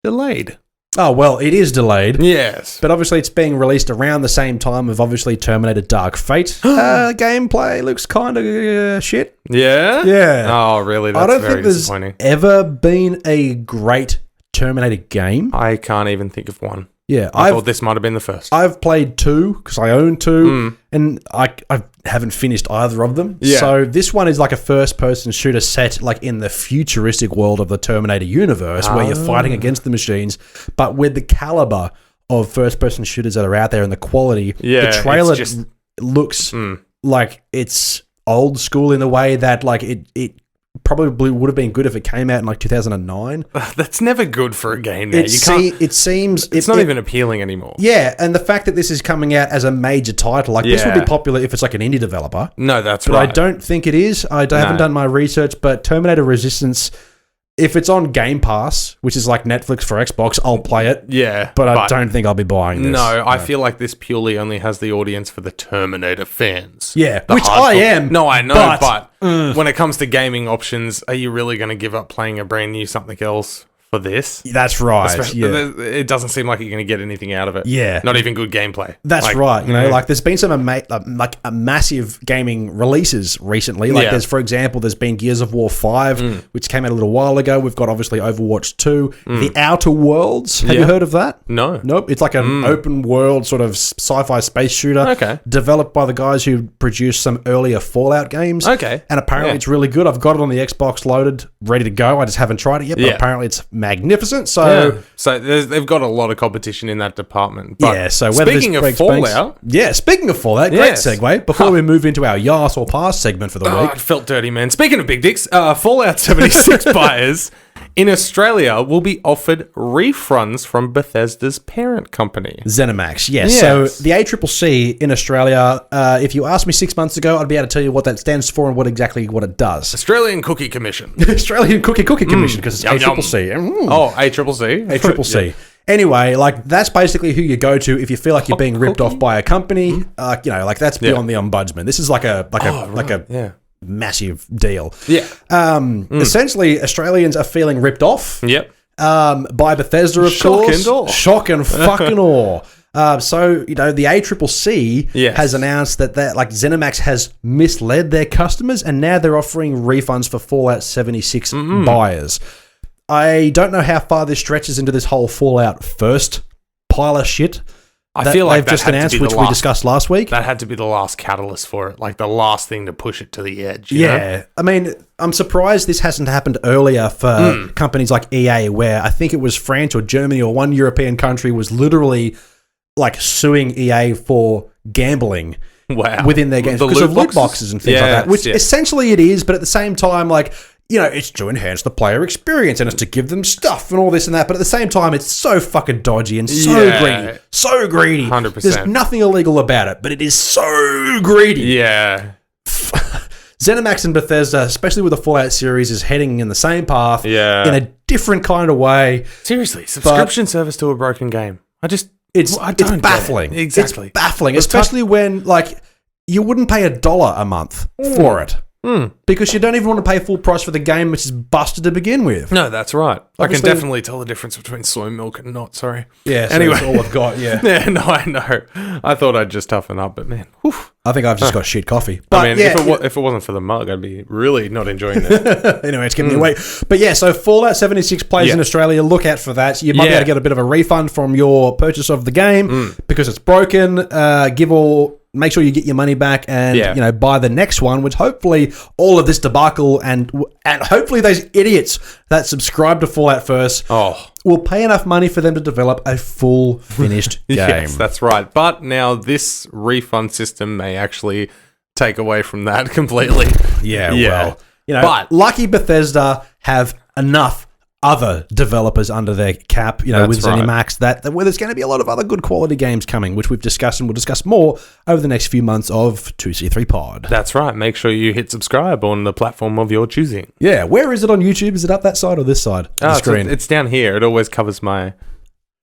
delayed. Oh, well, it is delayed. Yes. But obviously it's being released around the same time of obviously Terminator Dark Fate. Gameplay looks kind of shit. Yeah? Yeah. Oh, really? That's I don't very think there's disappointing. ever been a great Terminator game. I can't even think of one. Yeah. I thought this might have been the first. I've played 2 because I own 2 and I haven't finished either of them. Yeah. So this one is like a first-person shooter set like in the futuristic world of the Terminator universe where you're fighting against the machines, but with the caliber of first-person shooters that are out there and the quality. Yeah, the trailer just looks like it's old school in the way that like it probably would have been good if it came out in like 2009. That's never good for a game now. It seems it's not even appealing anymore. Yeah, and the fact that this is coming out as a major title, like this would be popular if it's like an indie developer. No, that's but right. I don't think it is. Haven't done my research, but Terminator Resistance, if it's on Game Pass, which is like Netflix for Xbox, I'll play it. Yeah. But I don't think I'll be buying this. No, I feel like this purely only has the audience for the Terminator fans. Yeah, The which hardcore- I am. No, I know, but- when it comes to gaming options, are you really going to give up playing a brand new something else for this? That's right. It doesn't seem like you're going to get anything out of it. Yeah. Not even good gameplay. That's right. You know, like there's been some massive gaming releases recently. Like there's, for example, there's been Gears of War 5, which came out a little while ago. We've got obviously Overwatch 2. The Outer Worlds. Have you heard of that? No. Nope. It's like an open world sort of sci-fi space shooter. Okay. Developed by the guys who produced some earlier Fallout games. Okay. And apparently it's really good. I've got it on the Xbox loaded, ready to go. I just haven't tried it yet, but apparently it's magnificent. So they've got a lot of competition in that department. But so whether speaking of Fallout, speaking of Fallout, great segue. Before we move into our YASS or Pass segment for the week, it felt dirty, man. Speaking of big dicks, Fallout 76 buyers in Australia will be offered refunds from Bethesda's parent company, ZeniMax. Yes. So the ACCC in Australia, if you asked me 6 months ago, I'd be able to tell you what that stands for and what it does. Australian Cookie Commission. Australian Cookie Commission, because it's ACCC. Oh, ACCC. ACCC. Anyway, like that's basically who you go to if you feel like you're being ripped off by a company. You know, like that's beyond the ombudsman. This is like a massive deal. Yeah. Essentially, Australians are feeling ripped off. Yep. By Bethesda, of course. Shock and fucking awe. So, you know, the ACCC has announced that like ZeniMax has misled their customers and now they're offering refunds for Fallout 76 buyers. I don't know how far this stretches into this whole Fallout first pile of shit. I feel like they've just announced, which we discussed last week. That had to be the last catalyst for it, like the last thing to push it to the edge. You know? I mean, I'm surprised this hasn't happened earlier for companies like EA, where I think it was France or Germany or one European country was literally like suing EA for gambling within their games because of loot boxes and things like that, which essentially it is, but at the same time, like, you know, it's to enhance the player experience and it's to give them stuff and all this and that. But at the same time, it's so fucking dodgy and so greedy. So greedy. 100%. There's nothing illegal about it, but it is so greedy. Yeah. ZeniMax and Bethesda, especially with the Fallout series, is heading in the same path in a different kind of way. Seriously, subscription service to a broken game. It's baffling. Exactly. It's baffling, especially when, like, you wouldn't pay $1 a month for it. Because you don't even want to pay full price for the game, which is busted to begin with. No, that's right. Obviously, I can definitely tell the difference between soy milk and not, sorry. Yeah, so anyway. that's all I've got, Yeah, no, I know. I thought I'd just toughen up, but man, whew. I think I've just got shit coffee. But I mean, if it wasn't for the mug, I'd be really not enjoying it. Anyway, it's getting me away. But yeah, so Fallout 76 plays in Australia. Look out for that. You might be able to get a bit of a refund from your purchase of the game because it's broken. Make sure you get your money back and you know, buy the next one, which hopefully all of this debacle and hopefully those idiots that subscribe to Fallout first will pay enough money for them to develop a full finished game. Yes, that's right. But now this refund system may actually take away from that completely. Yeah. Well, you know, but lucky Bethesda have enough other developers under their cap, you know, with ZeniMax, that where there's going to be a lot of other good quality games coming, which we've discussed and we'll discuss more over the next few months of 2C3 Pod. That's right. Make sure you hit subscribe on the platform of your choosing. Yeah. Where is it on YouTube? Is it up that side or this side of the screen? It's down here. It always covers my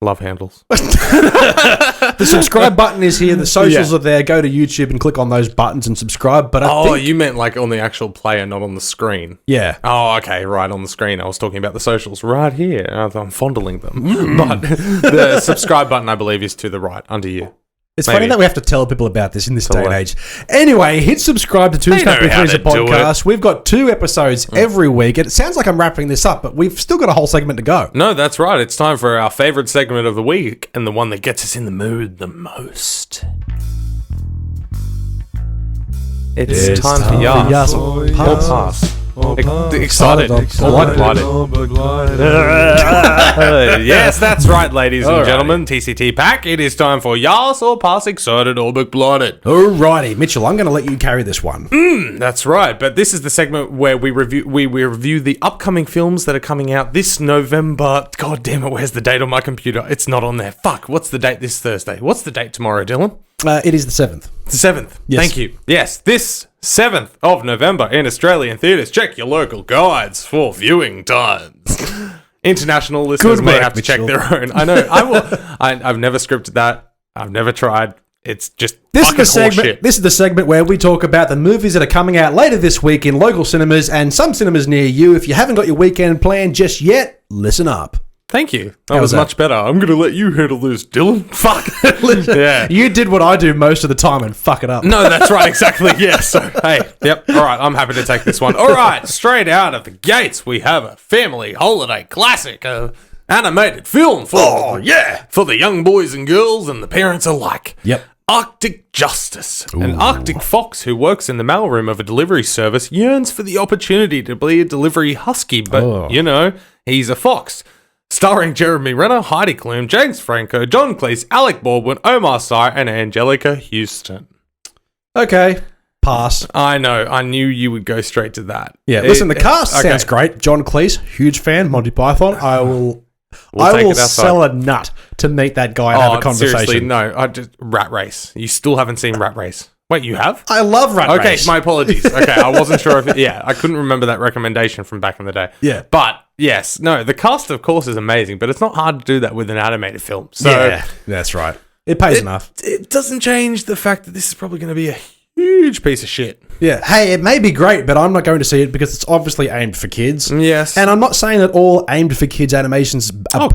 Love handles. The subscribe button is here. The socials are there. Go to YouTube and click on those buttons and subscribe. But I think, you meant like on the actual player, not on the screen. Yeah. Oh, okay, right on the screen. I was talking about the socials right here. I'm fondling them. But the subscribe button, I believe, is to the right under you. It's funny that we have to tell people about this in this day and age. Anyway, hit subscribe to Tuesday Through the podcast. We've got 2 episodes every week. It sounds like I'm wrapping this up, but we've still got a whole segment to go. No, that's right. It's time for our favorite segment of the week and the one that gets us in the mood the most. It's time for YASS or pass. Excited. Yes, that's right, ladies and gentlemen. TCT Pack. It is time for YASS or pass. Excited or blinded. Alrighty, Mitchell, I'm going to let you carry this one. That's right. But this is the segment where we review the upcoming films that are coming out this November. God damn it, where's the date on my computer? It's not on there. Fuck, what's the date this Thursday? What's the date tomorrow, Dylan? It is the 7th. The 7th. Yes. Thank you. Yes, this 7th of November in Australian theatres. Check your local guides for viewing times. International listeners may have to check their own. I know. I will. I've never scripted that. I've never tried. It's just This is the segment where we talk about the movies that are coming out later this week in local cinemas and some cinemas near you. If you haven't got your weekend planned just yet, listen up. Thank you. That was much better. I'm going to let you handle this, Dylan. Fuck. Yeah. You did what I do most of the time and fuck it up. No, that's right. Exactly. Yeah. So, hey. Yep. All right. I'm happy to take this one. All right. Straight out of the gates, we have a family holiday classic, animated film for the young boys and girls and the parents alike. Yep. Arctic Justice. Ooh. An Arctic fox who works in the mailroom of a delivery service yearns for the opportunity to be a delivery husky, but, he's a fox. Starring Jeremy Renner, Heidi Klum, James Franco, John Cleese, Alec Baldwin, Omar, and Anjelica Huston. Okay. Pass. I know. I knew you would go straight to that. Yeah. Listen, the cast sounds great. John Cleese, huge fan. Monty Python. I will sell a nut to meet that guy and have a conversation. Seriously, no. Rat Race. You still haven't seen Rat Race. Wait, you have? I love Rat Race. Okay, my apologies. Okay, I wasn't sure if I couldn't remember that recommendation from back in the day. Yeah. But, yes, no, the cast, of course, is amazing, but it's not hard to do that with an animated film. So yeah, that's right. It pays enough. It doesn't change the fact that this is probably going to be a huge piece of shit. Yeah. Hey, it may be great, but I'm not going to see it because it's obviously aimed for kids. Yes. And I'm not saying that all aimed for kids animations are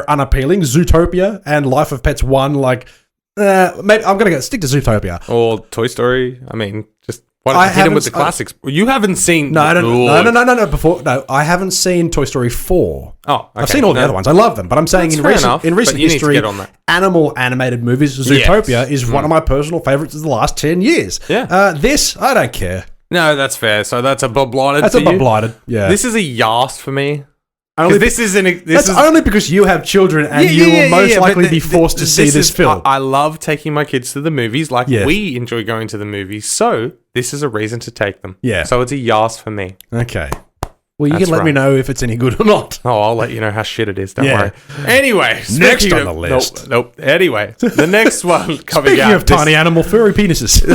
unappealing. Zootopia and Life of Pets 1, maybe I'm going to stick to Zootopia. Or Toy Story. I mean, just why don't you hit him with the classics? You haven't seen... No, I haven't seen Toy Story 4. Oh, okay. I've seen all the other ones. I love them. But I'm saying in recent history, animal animated movies, Zootopia is one of my personal favorites of the last 10 years. Yeah. This, I don't care. No, that's fair. So that's a blinded. That's a blinded, yeah. This is a YASS for me. Only only because you have children and you will most likely be forced to see this film. I love taking my kids to the movies, we enjoy going to the movies. So this is a reason to take them. Yeah. So it's a YASS for me. Okay. Well, you can let me know if it's any good or not. Oh, I'll let you know how shit it is. Don't worry. Anyway, next on the list. Nope. Anyway, the next one coming Speaking of tiny animal furry penises.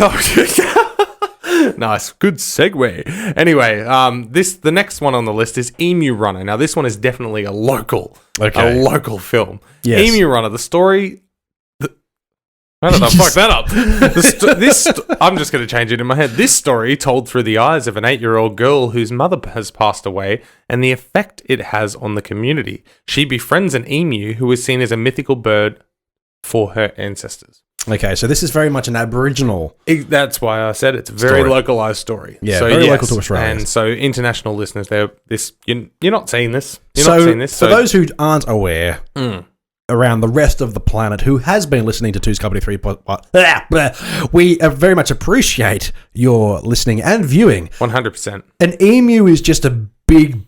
Nice. Good segue. Anyway, the next one on the list is Emu Runner. Now, this one is definitely a local film. Yes. Emu Runner, the story... How did I fuck that up? I'm just going to change it in my head. This story told through the eyes of an 8-year-old girl whose mother has passed away and the effect it has on the community. She befriends an emu who is seen as a mythical bird for her ancestors. Okay, so this is very much an Aboriginal. That's why I said it's a very localized story. Yeah, so very local to Australia. And so international listeners, you're not seeing this. For those who aren't aware, around the rest of the planet who has been listening to Two's Company 3 we very much appreciate your listening and viewing. 100%. An emu is just a big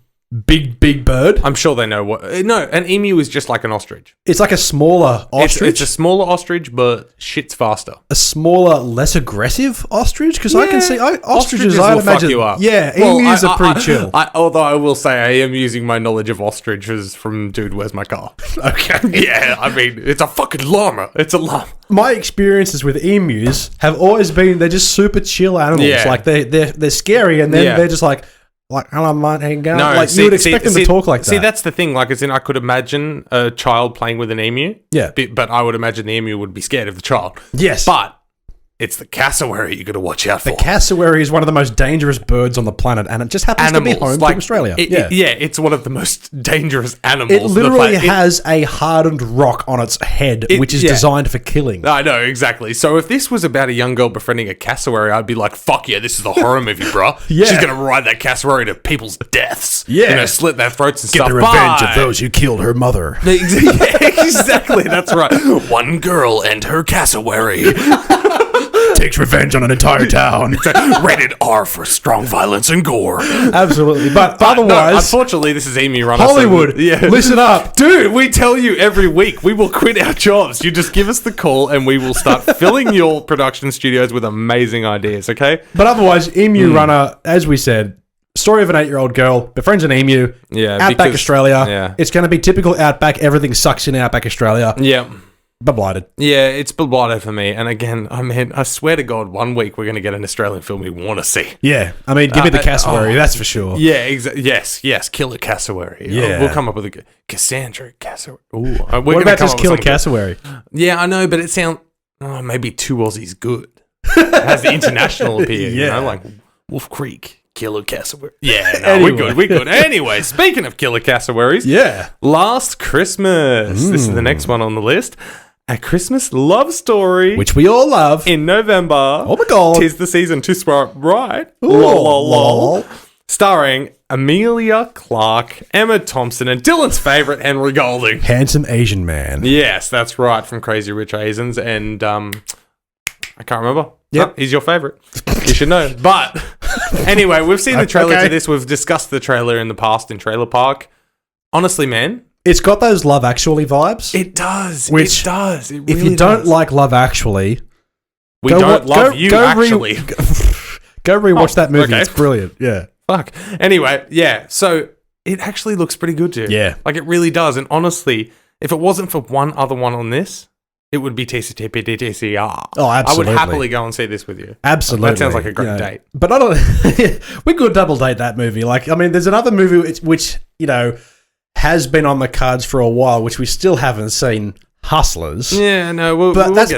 bird. I'm sure they know what... No, an emu is just like an ostrich. It's like a smaller ostrich. It's a smaller ostrich, but shit's faster. A smaller, less aggressive ostrich? Because I can see... Ostriches, I'd will imagine... fuck you up. Yeah, emus are pretty chill. Although I will say I am using my knowledge of ostriches from Dude, Where's My Car? Okay. Yeah, I mean, it's a fucking llama. It's a llama. My experiences with emus have always been they're just super chill animals. Yeah. Like, they're scary, and then they're just like... like, hello, mate, how you going? No, like, you would expect them to talk like that. See, that's the thing. Like, as in, I could imagine a child playing with an emu. Yeah. But I would imagine the emu would be scared of the child. Yes. But it's the cassowary you got to watch out for. The cassowary is one of the most dangerous birds on the planet, and it just happens to be home to Australia. It's one of the most dangerous animals. It literally has a hardened rock on its head, which is designed for killing. I know, exactly. So if this was about a young girl befriending a cassowary, I'd be like, fuck yeah, this is a horror movie, bro. Yeah. She's going to ride that cassowary to people's deaths. Yeah. You know, slit their throats and Get stuff. the revenge of those who killed her mother. Exactly, that's right. One girl and her cassowary. Takes revenge on an entire town. Rated R for strong violence and gore. Absolutely. But otherwise... unfortunately, this is Emu Runner. Hollywood, listen up. Dude, we tell you every week, we will quit our jobs. You just give us the call and we will start filling your production studios with amazing ideas, okay? But otherwise, Emu Runner, as we said... Story of an 8-year-old girl befriends an emu. Yeah, Outback Australia. Yeah. It's going to be typical Outback. Everything sucks in Outback Australia. Yeah. Blighted. Yeah, it's blighted for me. And again, I mean, I swear to God, one week we're going to get an Australian film we want to see. Yeah. I mean, give me the cassowary, that's for sure. Yeah, yes. Killer cassowary. Yeah. We'll come up with a Cassandra cassowary. Ooh. What about just killer cassowary? Yeah, I know, but it sounds... Oh, maybe Two Aussies Good. It has the international appeal, you know, like Wolf Creek. Killer cassowary. Yeah, no, anyway. we're good. Anyway, speaking of killer cassowaries, Last Christmas. This is the next one on the list. A Christmas love story. Which we all love. In November. Oh my God. 'Tis the season to swipe right. Ooh, Lol. Starring Amelia Clark, Emma Thompson, and Dylan's favourite, Henry Golding. Handsome Asian man. Yes, that's right, from Crazy Rich Asians. And I can't remember. Yep. Oh, he's your favourite. You should know. But anyway, we've seen the trailer to this. We've discussed the trailer in the past in Trailer Park. Honestly, man. It's got those Love Actually vibes. It does. Which, it does. It really if you don't like Love Actually... We don't love you, actually. Go rewatch that movie. Okay. It's brilliant. Yeah. Fuck. Anyway, yeah. So it actually looks pretty good, dude. Yeah. Like, it really does. And honestly, if it wasn't for one other one on this... It would be TCTPDTCR. Oh, absolutely. I would happily go and see this with you. Absolutely. That sounds like a great date. But we could double date that movie. Like, I mean, there's another movie which, you know, has been on the cards for a while, which we still haven't seen, Hustlers. Yeah, no, we'll that's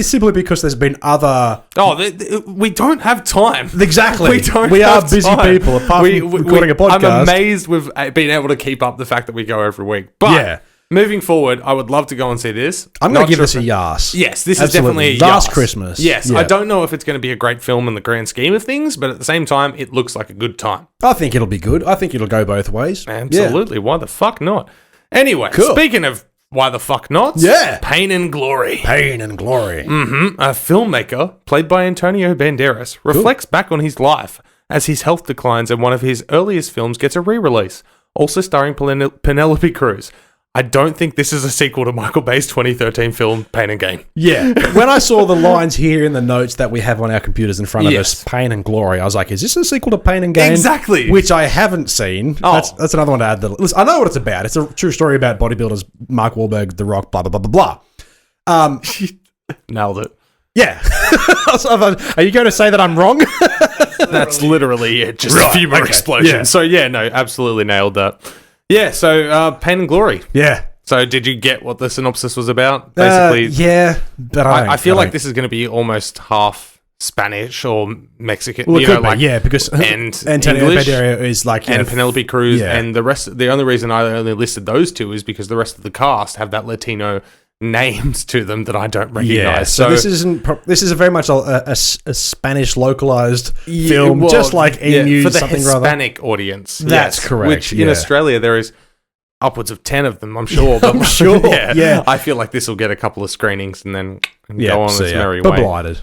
simply because there's been other... Oh, we don't have time. Exactly. We are busy people, apart from recording a podcast. I'm amazed we've been able to keep up the fact that we go every week. But moving forward, I would love to go and see this. I'm going to give this a YASS. Yes, this is definitely a Last YASS. Christmas. Yes, I don't know if it's going to be a great film in the grand scheme of things, but at the same time, it looks like a good time. I think it'll be good. I think it'll go both ways. Absolutely. Yeah. Why the fuck not? Anyway, speaking of why the fuck not? Yeah. Pain and Glory. Pain and Glory. Mm-hmm. A filmmaker, played by Antonio Banderas, reflects back on his life as his health declines and one of his earliest films gets a re-release, also starring Penelope Cruz. I don't think this is a sequel to Michael Bay's 2013 film, Pain and Gain. Yeah. When I saw the lines here in the notes that we have on our computers in front of us, Pain and Glory, I was like, is this a sequel to Pain and Gain? Exactly. Which I haven't seen. Oh. That's another one to add. Listen, I know what it's about. It's a true story about bodybuilders, Mark Wahlberg, The Rock, blah, blah, blah, blah, blah. Nailed it. Yeah. Are you going to say that I'm wrong? That's literally it. Just a few more explosions. Yeah. So, yeah, no, absolutely nailed that. Yeah, so Pain and Glory. Yeah. So did you get what the synopsis was about? Basically, yeah, but I feel like this is going to be almost half Spanish or Mexican. Well, it could be, because Antonio Banderas is like and Penelope Cruz, and the rest. The only reason I only listed those two is because the rest of the cast have that Latino names to them that I don't recognize. Yeah, so this isn't. This is very much a Spanish localized film, just like Emu for the something Hispanic audience. That's correct. Which in Australia there is upwards of 10 of them, I'm sure. But I'm sure. Yeah. I feel like this will get a couple of screenings and then go on its merry but way. Blighted.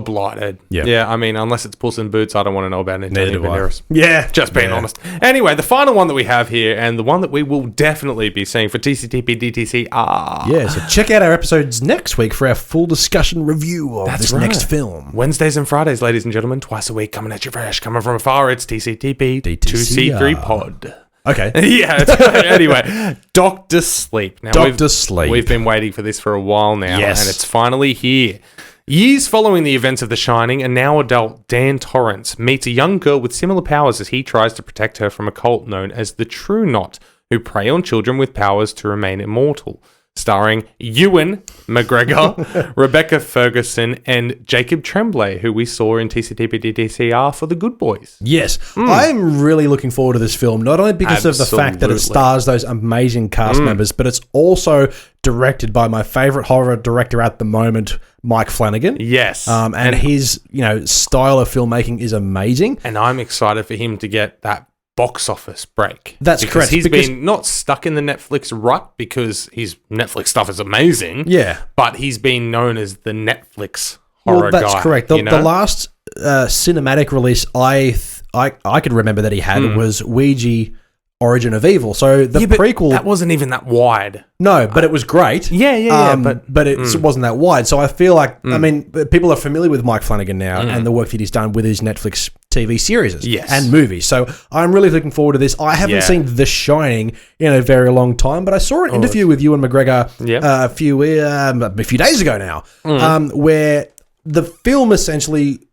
Blighted. Yeah, I mean, unless it's Puss in Boots, I don't want to know about it. Neither do I. Yeah. Just being honest. Anyway, the final one that we have here, and the one that we will definitely be seeing for TCTP DTCR. Yeah, so check out our episodes next week for our full discussion review of this next film. Wednesdays and Fridays, ladies and gentlemen, twice a week, coming at you fresh, coming from afar. It's TCTP DTCR. 2C3 Pod. Okay. Yeah. Anyway, Dr. Sleep. Now, Dr. Sleep. We've been waiting for this for a while now, and it's finally here. Years following the events of The Shining, a now adult Dan Torrance meets a young girl with similar powers as he tries to protect her from a cult known as the True Knot, who prey on children with powers to remain immortal. Starring Ewan McGregor, Rebecca Ferguson, and Jacob Tremblay, who we saw in TCTPDDCR for The Good Boys. Yes. I'm really looking forward to this film, not only because of the fact that it stars those amazing cast members, but it's also directed by my favorite horror director at the moment, Mike Flanagan. Yes. And his, style of filmmaking is amazing. And I'm excited for him to get that box office break. That's correct. He's been not stuck in the Netflix rut because his Netflix stuff is amazing. Yeah. But he's been known as the Netflix horror guy. That's correct. The last cinematic release I could remember that he had was Ouija Origin of Evil. So the prequel... that wasn't even that wide. No, but it was great. Yeah. But it wasn't that wide. So I feel like, people are familiar with Mike Flanagan now and the work that he's done with his Netflix TV series and movies. So I'm really looking forward to this. I haven't seen The Shining in a very long time, but I saw an interview with Ewan McGregor a few days ago now, where the film essentially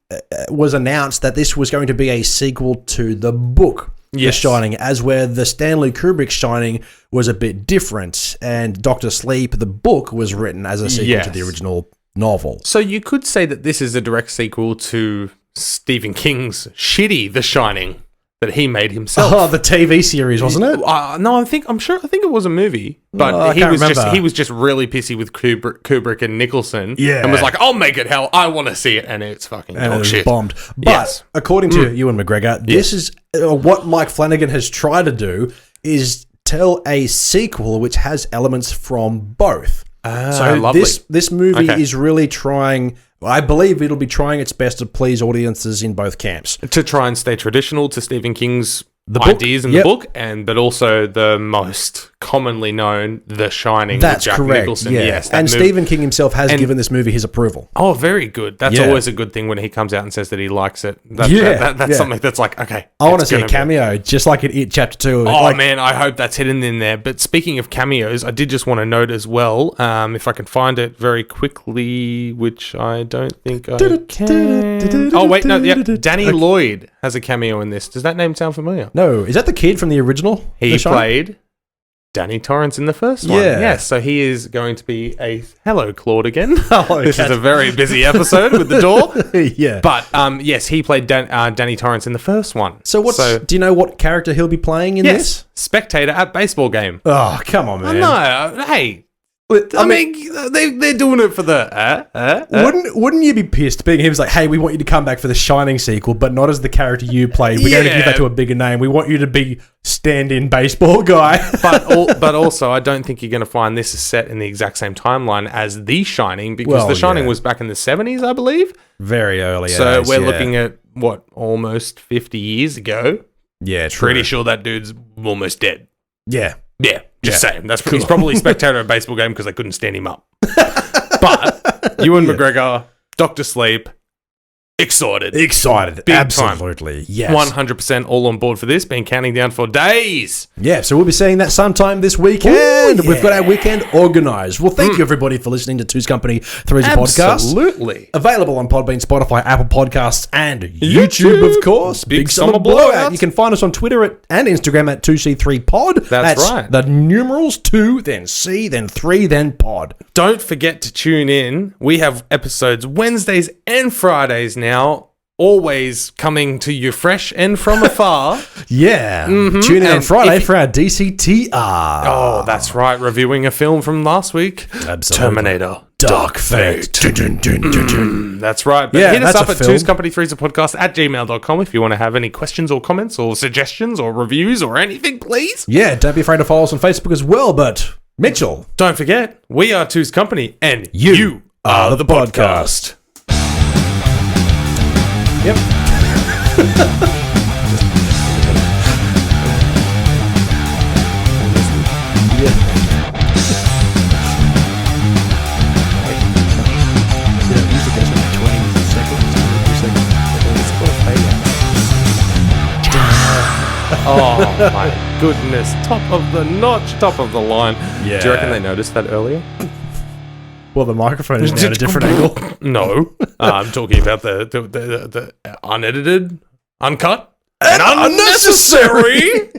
was announced that this was going to be a sequel to the book. The Shining, as where the Stanley Kubrick Shining was a bit different, and Dr. Sleep, the book, was written as a sequel to the original novel. So you could say that this is a direct sequel to Stephen King's shitty The Shining that he made himself. Oh, the TV series, wasn't it? No, I think it was a movie, but he was just really pissy with Kubrick and Nicholson, and was like, "I'll make it hell, I want to see it," and it's fucking dog shit. Bombed. But according to Ewan McGregor, this is what Mike Flanagan has tried to do is tell a sequel which has elements from both. So lovely. This movie is really trying. I believe it'll be trying its best to please audiences in both camps. To try and stay traditional to Stephen King's ideas in the book, but also the most commonly known The Shining with Jack Nicholson. Yes, and Stephen King himself has given this movie his approval. Oh, very good. That's always a good thing when he comes out and says that he likes it. That's something that's like, okay. I want to see a cameo, just like in It Chapter 2. Man, I hope that's hidden in there. But speaking of cameos, I did just want to note as well, if I can find it very quickly, which I don't think I can. Oh, wait, no, Danny Lloyd has a cameo in this. Does that name sound familiar? No, is that the kid from the original? He played Danny Torrance in the first one. Yes, so he is going to be a... Hello, Claude, again. This is a very busy episode with the door. But, yes, he played Danny Torrance in the first one. So do you know what character he'll be playing in this? Spectator at baseball game. Oh, come on, man. No, hey... I mean, they're doing it for the... Wouldn't you be pissed being he was like, hey, we want you to come back for the Shining sequel, but not as the character you played. We're going to give that to a bigger name. We want you to be stand-in baseball guy. but also, I don't think you're going to find this is set in the exact same timeline as The Shining, because The Shining was back in the 70s, I believe. Very early. So we're looking at, almost 50 years ago? Yeah, true. Pretty sure that dude's almost dead. Yeah. Yeah, just saying. He's probably a spectator at a baseball game because they couldn't stand him up. But Ewan McGregor, Dr. Sleep, excited. Big absolutely. Time. Yes. 100% all on board for this. Been counting down for days. Yeah, so we'll be seeing that sometime this weekend. We've got our weekend organised. Well, thank you, everybody, for listening to Two's Company, Three's Podcast. Absolutely. Available on Podbean, Spotify, Apple Podcasts, and YouTube, of course. Big Summer Blowout. You can find us on Twitter and Instagram at 2C3Pod. That's right. The numerals 2, then C, then 3, then Pod. Don't forget to tune in. We have episodes Wednesdays and Fridays now, always coming to you fresh and from afar. Tune in on Friday for our DCTR. Oh, that's right. Reviewing a film from last week. Absolutely. Terminator Dark Fate. That's right. But hit us up at twoscompany3podcast at gmail.com if you want to have any questions or comments or suggestions or reviews or anything, please. Yeah, don't be afraid to follow us on Facebook as well, but Mitchell. Don't forget, we are Two's Company and you are the podcast. Yep. Oh my goodness. Top of the notch, top of the line. Yeah. Do you reckon they noticed that earlier? Well, the microphone is now at a different angle. No, I'm talking about the unedited, uncut, and unnecessary